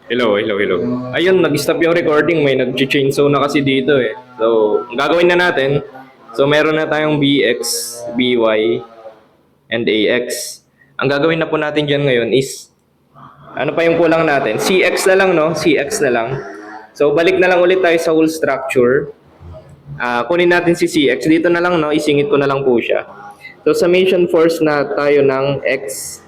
Hello. Ayun, nag-stop yung recording. May nag-chainsaw na kasi dito eh. So, ang gagawin na natin, so meron na tayong BX, BY, and AX. Ang gagawin na po natin dyan ngayon is, ano pa yung kulang natin? CX na lang, no? CX na lang. So, balik na lang ulit tayo sa whole structure. Kunin natin si CX. Dito na lang, no? Isingit ko na lang po siya. So, summation force na tayo ng X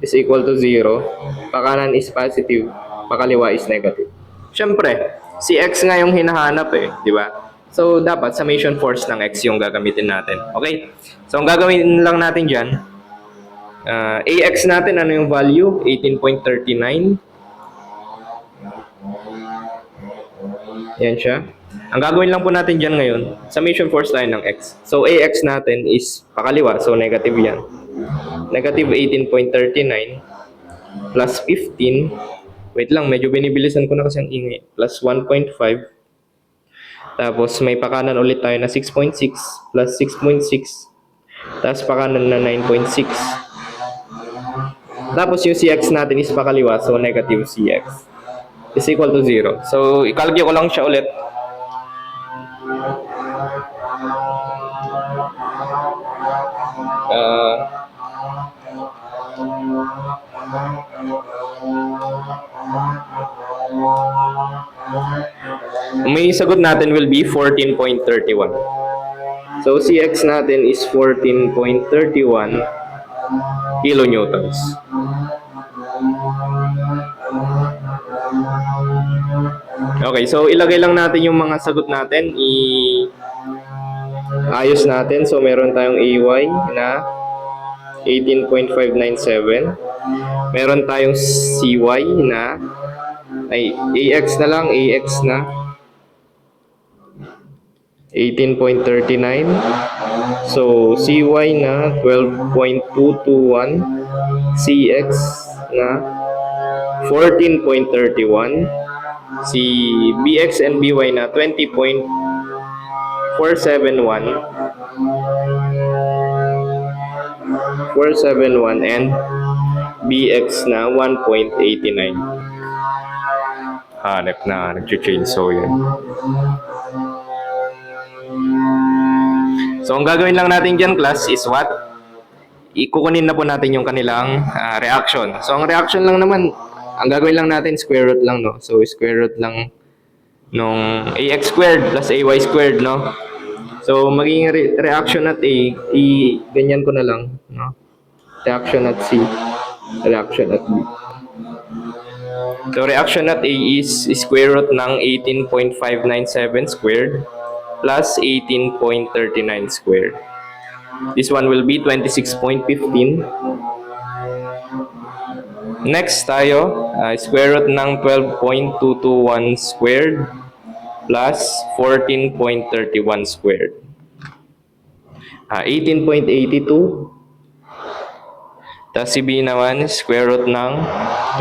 is equal to 0. Pakanan is positive, pakaliwa is negative. Siyempre, si X nga yung hinahanap eh, di ba? So, dapat summation force ng X yung gagamitin natin. Okay? So, ang gagawin lang natin dyan, AX natin, ano yung value? 18.39. Yan siya. Ang gagawin lang po natin dyan ngayon, summation force tayo ng X. So, AX natin is pakaliwa, so negative yan. Negative 18.39 plus 15. Wait lang, medyo binibilisan ko na kasi ang ingay. Plus 1.5. Tapos may pakanan ulit tayo na 6.6 plus 6.6. Tapos pakanan na 9.6. Tapos yung CX natin is pakaliwa, so negative CX is equal to 0. So, ikalagay ko lang siya ulit. May sagot natin will be 14.31. So, CX natin is 14.31 kilonewtons. Okay, so ilagay lang natin yung mga sagot natin. Ayos natin. So, meron tayong AY na 18.597. Meron tayong CY na AX na lang, AX na 18.39. So, CY na 12.221. CX na 14.31. Si BX and BY na 20.471. 471 and BX na 1.89. Hanep na, nag-chainsaw yan. So, ang gagawin lang natin dyan, class, is what? Ikukunin na po natin yung kanilang reaction. So, ang reaction lang naman, ang gagawin lang natin, square root lang, no? So, square root lang nung AX squared plus AY squared, no? So, magiging reaction at A, ganyan ko na lang, no? Reaction at C, reaction at B. So, reaction at A is square root ng 18.597 squared plus 18.39 squared. This one will be 26.15. Next tayo, square root ng 12.221 squared plus 14.31 squared. 18.82. Tapos si B naman, square root ng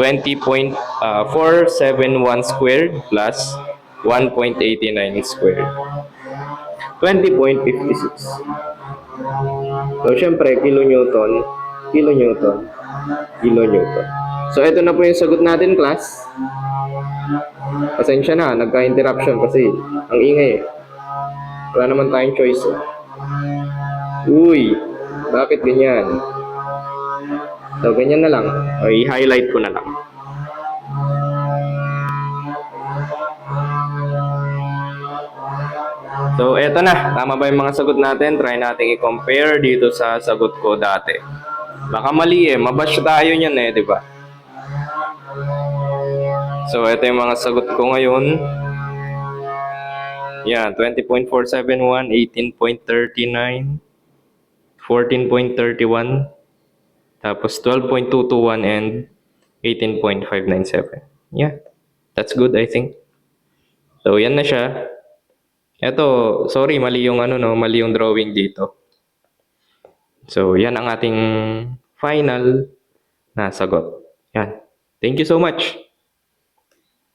20.471 squared plus 1.89 squared. 20.56. So, syempre, kilonewton. So, ito na po yung sagot natin, class. Pasensya na, nagka-interruption kasi ang ingay eh. Wala naman tayong choice eh. Uy, bakit ganyan? So, ganyan na lang. O, i-highlight ko na lang. So, eto na. Tama ba yung mga sagot natin? Try natin i-compare dito sa sagot ko dati. Baka mali eh. Mabash tayo niyan eh, di ba? So, eto yung mga sagot ko ngayon. Yan, 20.471, 18.39, 14.31, tapos 12.221, and 18.597. Yeah, that's good, I think. So, yan na siya. Eto, sorry, mali yung mali yung drawing dito. So, yan ang ating final na sagot. Yan. Thank you so much.